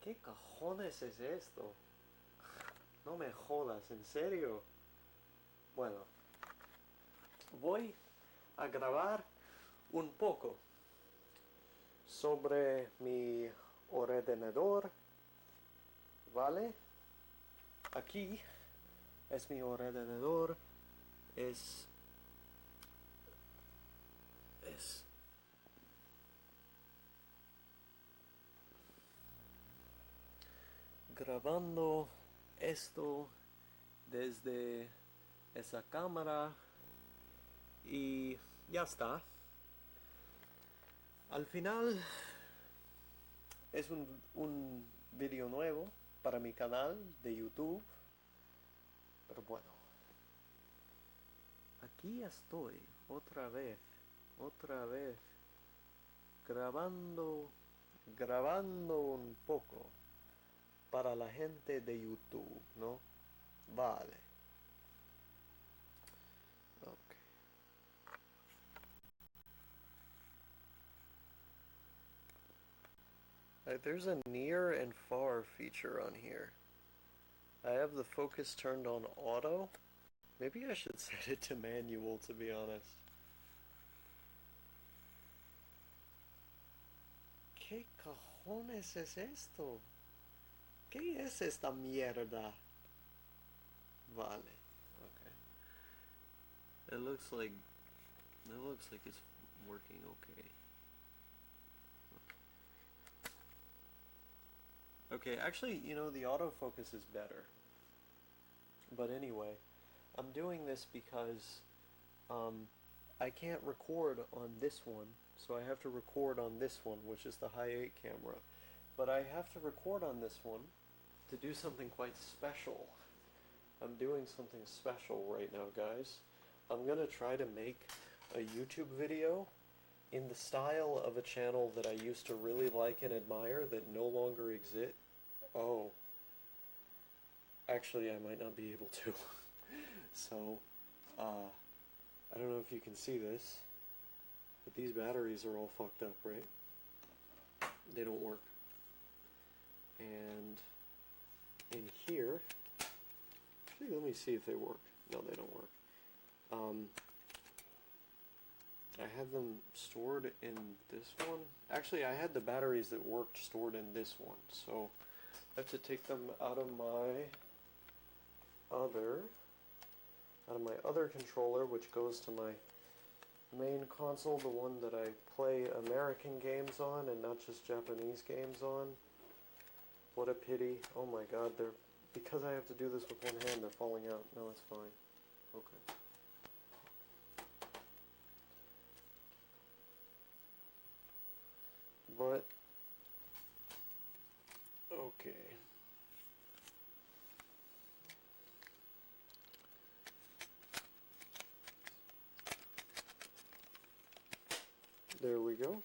¿Qué cojones es esto? No me jodas, ¿en serio? Bueno, voy a grabar un poco sobre mi ordenador, ¿vale? Aquí es mi ordenador, es grabando esto desde esa cámara y ya está. Al final es un video nuevo para mi canal de YouTube, pero bueno, aquí estoy otra vez, grabando, grabando un poco para la gente de YouTube, ¿no? Vale. Okay. There's a near and far feature on here. I have the focus turned on auto. Maybe I should set it to manual, to be honest. ¿Qué cojones es esto? ¿Qué es esta mierda? Vale. Okay. It looks like it's working okay. Okay, actually, the autofocus is better. But anyway, I'm doing this because I can't record on this one, so I have to record on this one, which is the Hi8 camera. But I have to record on this one to do something quite special. I'm doing something special right now, guys. I'm gonna try to make a YouTube video in the style of a channel that I used to really like and admire that no longer exists. Oh. Actually, I might not be able to. So, I don't know if you can see this, but these batteries are all fucked up, right? They don't work. And in here, actually, let me see if they work. No, they don't work. I had them stored in this one. Actually, I had the batteries that worked stored in this one, so I have to take them out of my other controller, which goes to my main console, the one that I play American games on and not just Japanese games on. What a pity. Oh my god, because I have to do this with one hand, they're falling out. No, it's fine. Okay. But, okay. There we go.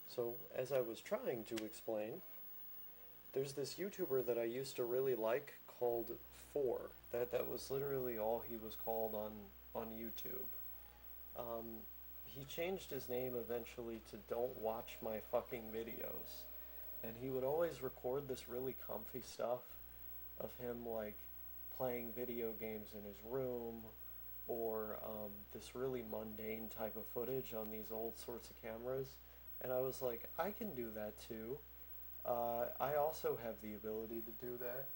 So, as I was trying to explain, there's this YouTuber that I used to really like called Four. That was literally all he was called on YouTube. He changed his name eventually to Don't Watch My Fucking Videos. And he would always record this really comfy stuff of him like playing video games in his room, or this really mundane type of footage on these old sorts of cameras. And I was like, I can do that too. I also have the ability to do that.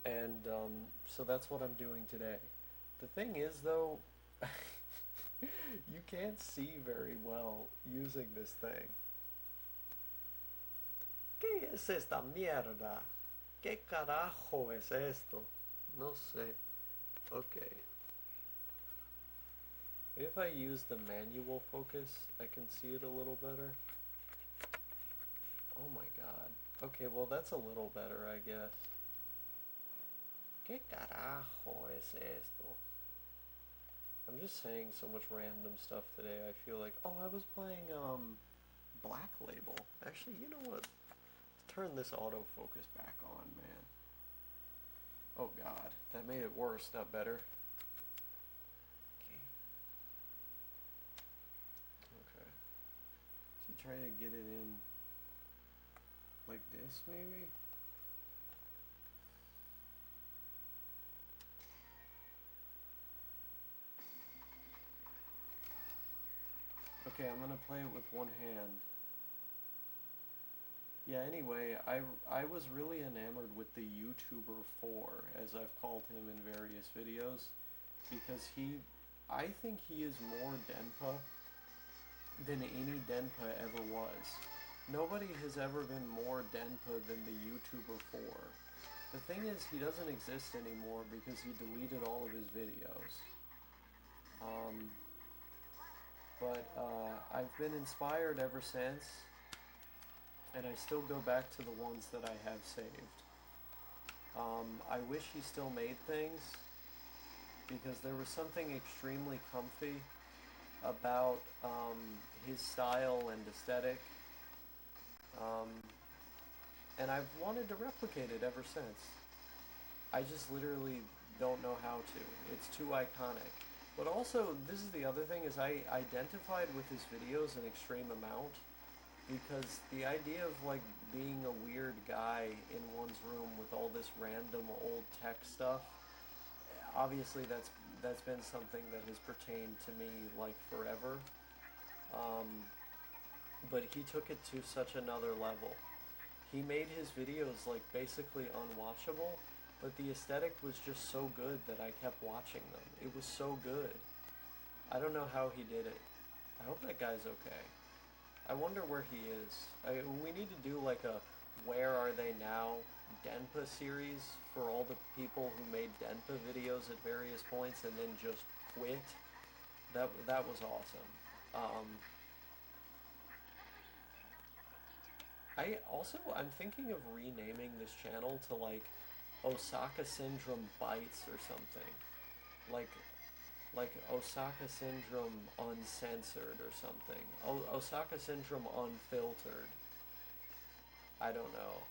And so that's what I'm doing today. The thing is, though, you can't see very well using this thing. ¿Qué es esta mierda? ¿Qué carajo es esto? No sé. Okay. If I use the manual focus, I can see it a little better. Oh my god. Okay, well that's a little better, I guess. ¿Qué carajo es esto? I'm just saying so much random stuff today. I feel like, oh, I was playing Black Label. Actually, you know what? Let's turn this autofocus back on, man. Oh god, that made it worse, not better. Okay. So try to get it in. Like this, maybe? Okay, I'm gonna play it with one hand. Yeah, anyway, I was really enamored with the YouTuber 4, as I've called him in various videos, because I think he is more Denpa than any Denpa ever was. Nobody has ever been more Denpa than the YouTuber 4. The thing is, he doesn't exist anymore because he deleted all of his videos. I've been inspired ever since, and I still go back to the ones that I have saved. I wish he still made things, because there was something extremely comfy about his style and aesthetic, and I've wanted to replicate it ever since. I just literally don't know how to. It's too iconic. But also, this is the other thing, is I identified with his videos an extreme amount, because the idea of like being a weird guy in one's room with all this random old tech stuff, obviously that's been something that has pertained to me like forever. But he took it to such another level. He made his videos like basically unwatchable, but the aesthetic was just so good that I kept watching them. It was so good. I don't know how he did it. I hope that guy's okay. I wonder where he is. We need to do like a Where Are They Now Denpa series for all the people who made Denpa videos at various points and then just quit. That was awesome. I'm thinking of renaming this channel to like Osaka Syndrome Bites or something. Like like Osaka Syndrome Uncensored or something. Osaka Syndrome Unfiltered. I don't know.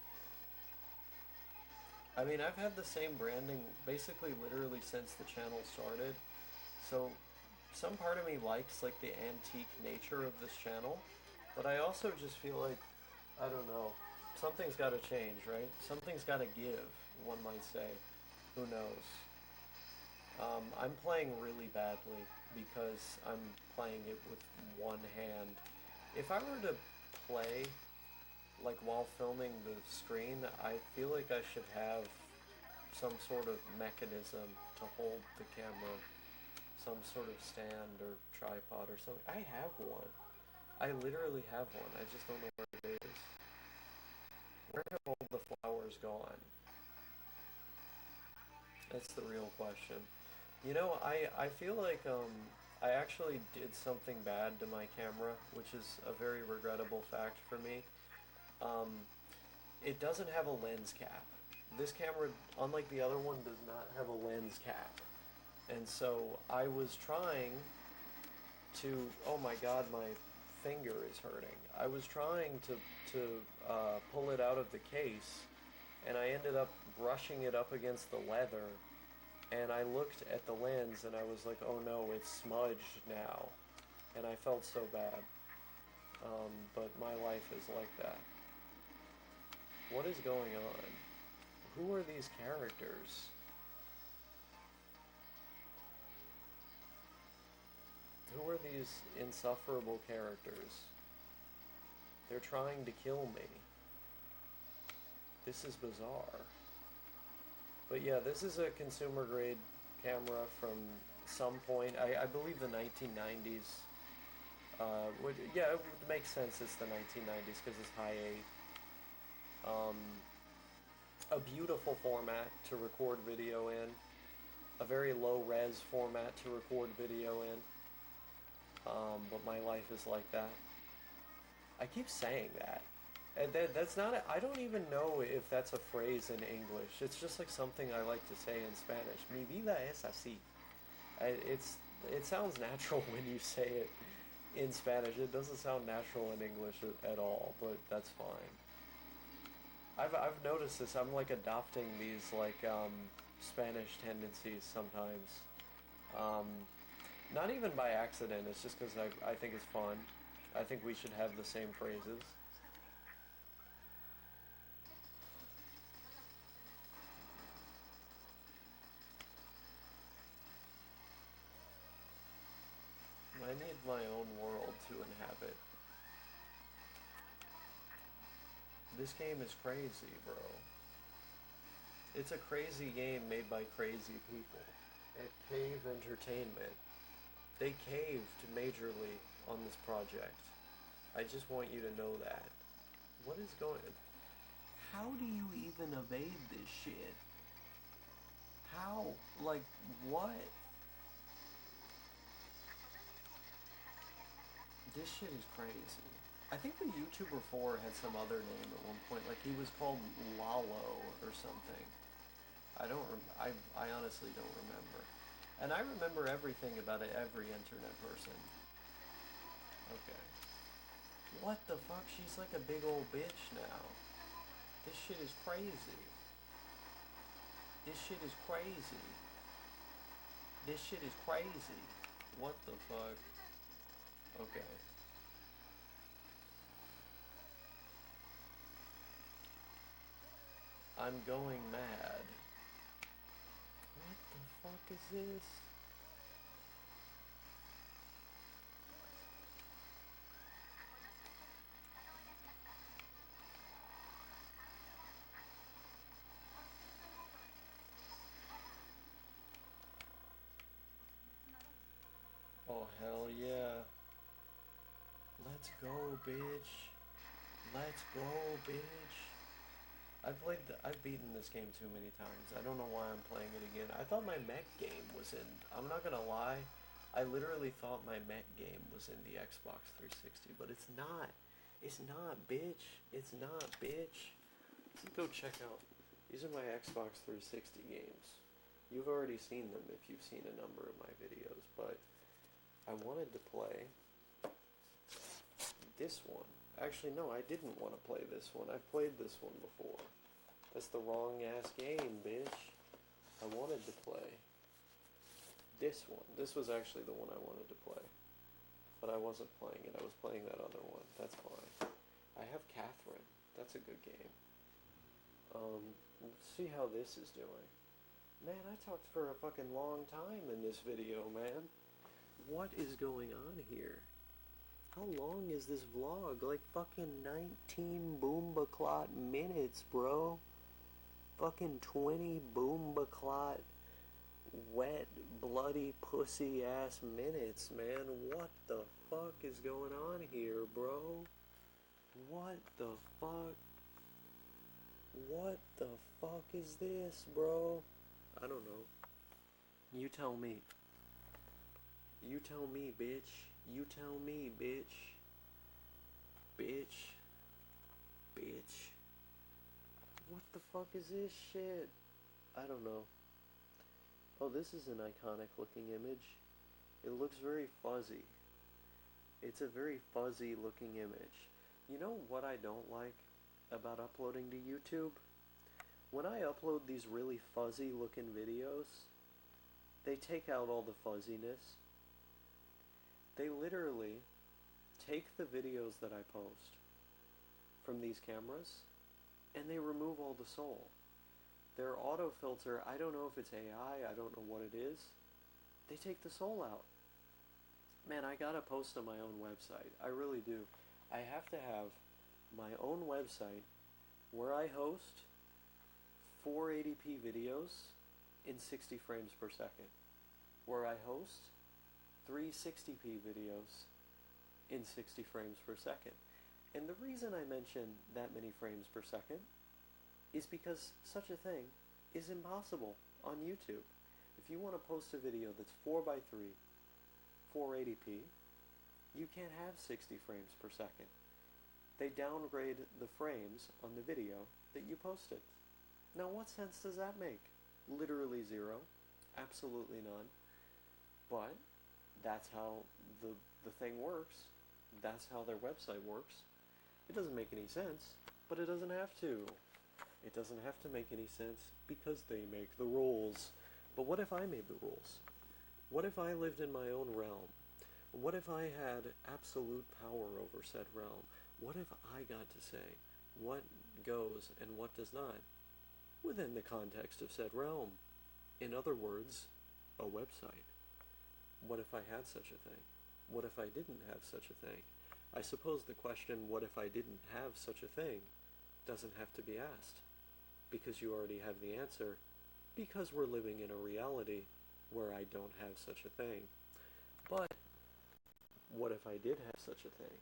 I mean, I've had the same branding basically literally since the channel started. So some part of me likes like the antique nature of this channel, but I also just feel like, I don't know, something's got to change, right? Something's got to give, one might say. Who knows? I'm playing really badly because I'm playing it with one hand. If I were to play, like while filming the screen, I feel like I should have some sort of mechanism to hold the camera, some sort of stand or tripod or something. I have one. I literally have one. I just don't know where it is. Where have all the flowers gone? That's the real question. You know, I feel like I actually did something bad to my camera, which is a very regrettable fact for me. Um, it doesn't have a lens cap. This camera, unlike the other one, does not have a lens cap. And so I was trying to, oh my god, my finger is hurting. I was trying to pull it out of the case, and I ended up brushing it up against the leather, and I looked at the lens and I was like, oh no, it's smudged now. And I felt so bad. But my life is like that. What is going on? Who are these characters? Who are these insufferable characters? They're trying to kill me. This is bizarre. But yeah, this is a consumer grade camera from some point. I believe the 1990s. Yeah, it would make sense it's the 1990s because it's high 8. A beautiful format to record video in. A very low res format to record video in. But my life is like that. I keep saying that. And that's not, I don't even know if that's a phrase in English. It's just like something I like to say in Spanish. Mi vida es así. It sounds natural when you say it in Spanish. It doesn't sound natural in English at all, but that's fine. I've noticed this. I'm like adopting these like Spanish tendencies sometimes. Um, Not even by accident. It's just because I think it's fun. I think we should have the same phrases. I need my own world to inhabit. This game is crazy, bro. It's a crazy game made by crazy people at Cave Entertainment. They caved majorly on this project. I just want you to know that. What is going on? How do you even evade this shit? How? Like, what? This shit is crazy. I think the YouTuber 4 had some other name at one point. Like, he was called Lalo or something. I honestly don't remember. And I remember everything about every internet person. Okay. What the fuck? She's like a big old bitch now. This shit is crazy. This shit is crazy. This shit is crazy. What the fuck? Okay. I'm going mad. What the fuck is this? Oh, hell yeah. Let's go, bitch. Let's go, bitch. I've beaten this game too many times. I don't know why I'm playing it again. I thought my mech game was in, I'm not gonna lie, I literally thought my mech game was in the Xbox 360, but it's not. It's not, bitch. It's not, bitch. Let's go check out. These are my Xbox 360 games. You've already seen them if you've seen a number of my videos, but I wanted to play this one. Actually, no, I didn't want to play this one. I've played this one before. That's the wrong ass game, bitch. I wanted to play this one. This was actually the one I wanted to play. But I wasn't playing it. I was playing that other one. That's fine. I have Catherine. That's a good game. Let's see how this is doing. Man, I talked for a fucking long time in this video, man. What is going on here? How long is this vlog? Like fucking 19 boomba-clot minutes, bro. Fucking 20 boomba-clot wet, bloody, pussy-ass minutes, man. What the fuck is going on here, bro? What the fuck? What the fuck is this, bro? I don't know. You tell me. You tell me, bitch. You tell me, bitch. Bitch. Bitch. What the fuck is this shit? I don't know. Oh, this is an iconic looking image. It looks very fuzzy. It's a very fuzzy looking image. You know what I don't like about uploading to YouTube? When I upload these really fuzzy looking videos, they take out all the fuzziness. They literally take the videos that I post from these cameras and they remove all the soul. Their autofilter, I don't know if it's AI, I don't know what it is. They take the soul out. Man, I gotta post on my own website. I really do. I have to have my own website where I host 480p videos in 60 frames per second. Where I host 360p videos in 60 frames per second. And the reason I mention that many frames per second is because such a thing is impossible on YouTube. If you want to post a video that's 4:3, 480p, you can't have 60 frames per second. They downgrade the frames on the video that you posted. Now what sense does that make? Literally zero. Absolutely none. But that's how the thing works. That's how their website works. It doesn't make any sense, but it doesn't have to. It doesn't have to make any sense because they make the rules. But what if I made the rules? What if I lived in my own realm? What if I had absolute power over said realm? What if I got to say what goes and what does not within the context of said realm? In other words, a website. What if I had such a thing? What if I didn't have such a thing? I suppose the question, what if I didn't have such a thing, doesn't have to be asked, because you already have the answer, because we're living in a reality where I don't have such a thing. But what if I did have such a thing?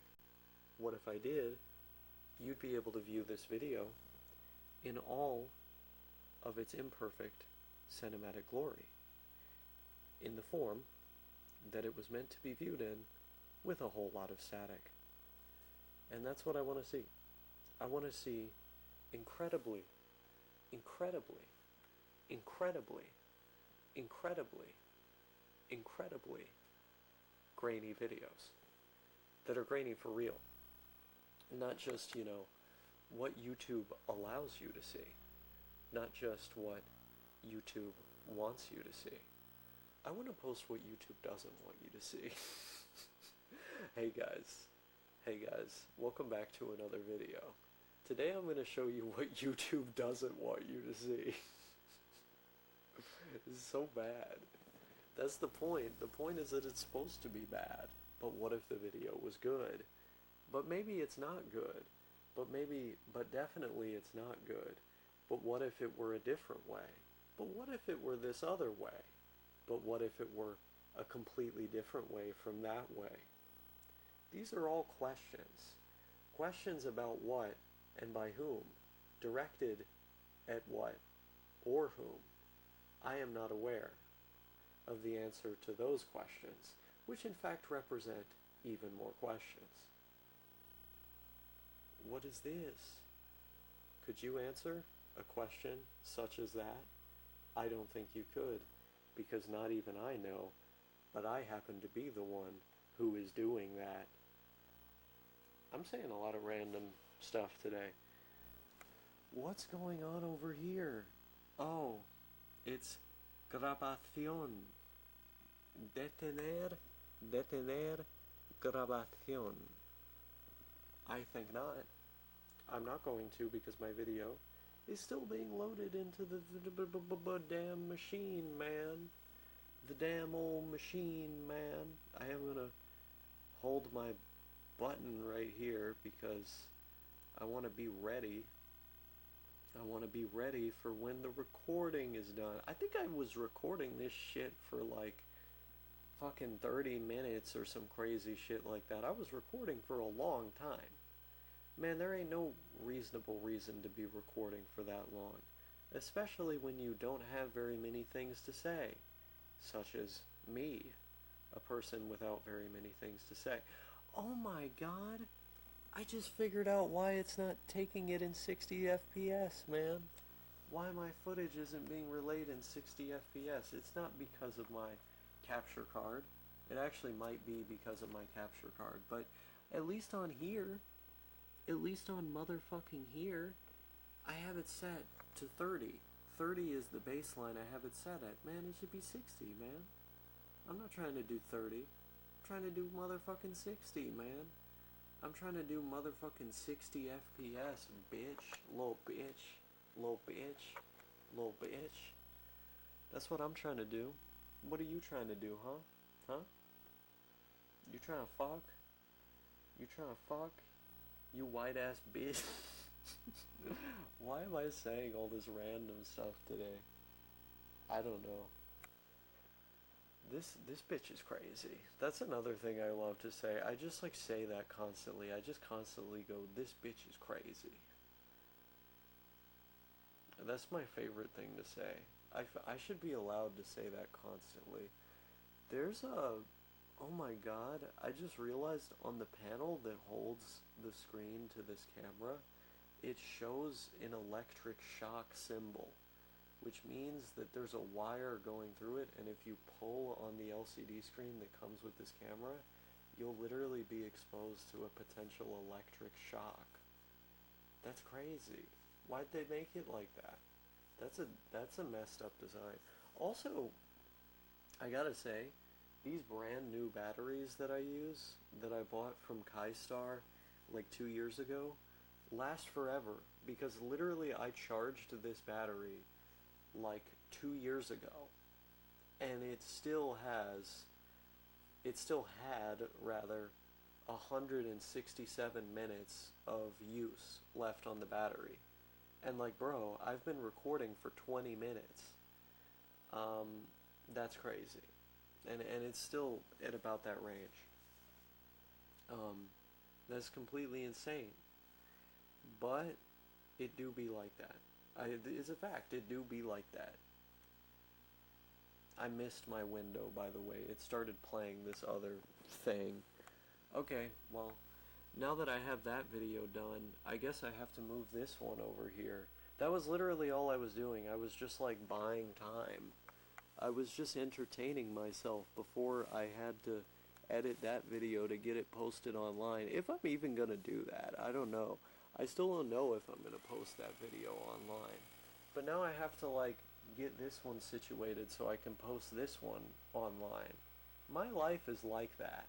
What if I did? You'd be able to view this video in all of its imperfect cinematic glory, in the form that it was meant to be viewed in, with a whole lot of static. And that's what I want to see. I want to see incredibly, incredibly, incredibly, incredibly, incredibly grainy videos that are grainy for real. Not just, what YouTube allows you to see. Not just what YouTube wants you to see. I want to post what YouTube doesn't want you to see. Hey guys, welcome back to another video. Today I'm going to show you what YouTube doesn't want you to see. This is so bad. That's the point. The point is that it's supposed to be bad. But what if the video was good? But maybe it's not good. But definitely it's not good. But what if it were a different way? But what if it were this other way? But what if it were a completely different way from that way? These are all questions. Questions about what and by whom, directed at what or whom. I am not aware of the answer to those questions, which in fact represent even more questions. What is this? Could you answer a question such as that? I don't think you could, because not even I know, but I happen to be the one who is doing that. I'm saying a lot of random stuff today. What's going on over here? Oh, it's grabación. Detener grabación. I think not. I'm not going to, because my video is still being loaded into the damn machine, man. The damn old machine, man. I am gonna hold my button right here because I want to be ready. I want to be ready for when the recording is done. I think I was recording this shit for like fucking 30 minutes or some crazy shit like that. I was recording for a long time. Man, there ain't no reasonable reason to be recording for that long. Especially when you don't have very many things to say. Such as me, a person without very many things to say. Oh my god, I just figured out why it's not taking it in 60 FPS, man. Why my footage isn't being relayed in 60 FPS. It's not because of my capture card. It actually might be because of my capture card, but at least on here, at least on motherfucking here, I have it set to 30. 30 is the baseline I have it set at. Man, it should be 60, man. I'm not trying to do 30. I'm trying to do motherfucking 60, man. I'm trying to do motherfucking 60 FPS, bitch. Little bitch. Little bitch. Little bitch. That's what I'm trying to do. What are you trying to do, huh? Huh? You trying to fuck? You trying to fuck? You white ass bitch. Why am I saying all this random stuff today? I don't know. This bitch is crazy. That's another thing I love to say. I just like say that constantly. I just constantly go, this bitch is crazy. That's my favorite thing to say. I should be allowed to say that constantly. There's a... Oh my god, I just realized on the panel that holds the screen to this camera, it shows an electric shock symbol, which means that there's a wire going through it, and if you pull on the LCD screen that comes with this camera, you'll literally be exposed to a potential electric shock. That's crazy. Why'd they make it like that? That's a messed up design. Also, I gotta say, these brand new batteries that I use, that I bought from Kaistar like 2 years ago, last forever, because literally I charged this battery like 2 years ago, and it still has it still had, rather, 167 minutes of use left on the battery. And like, bro, I've been recording for 20 minutes. That's crazy. And it's still at about that range. That's completely insane. But it do be like that. It's a fact, it do be like that. I missed my window, by the way. It started playing this other thing. Okay, well, now that I have that video done, I guess I have to move this one over here. That was literally all I was doing. I was just like buying time. I was just entertaining myself before I had to edit that video to get it posted online. If I'm even gonna do that, I don't know. I still don't know if I'm gonna post that video online. But now I have to like get this one situated so I can post this one online. My life is like that.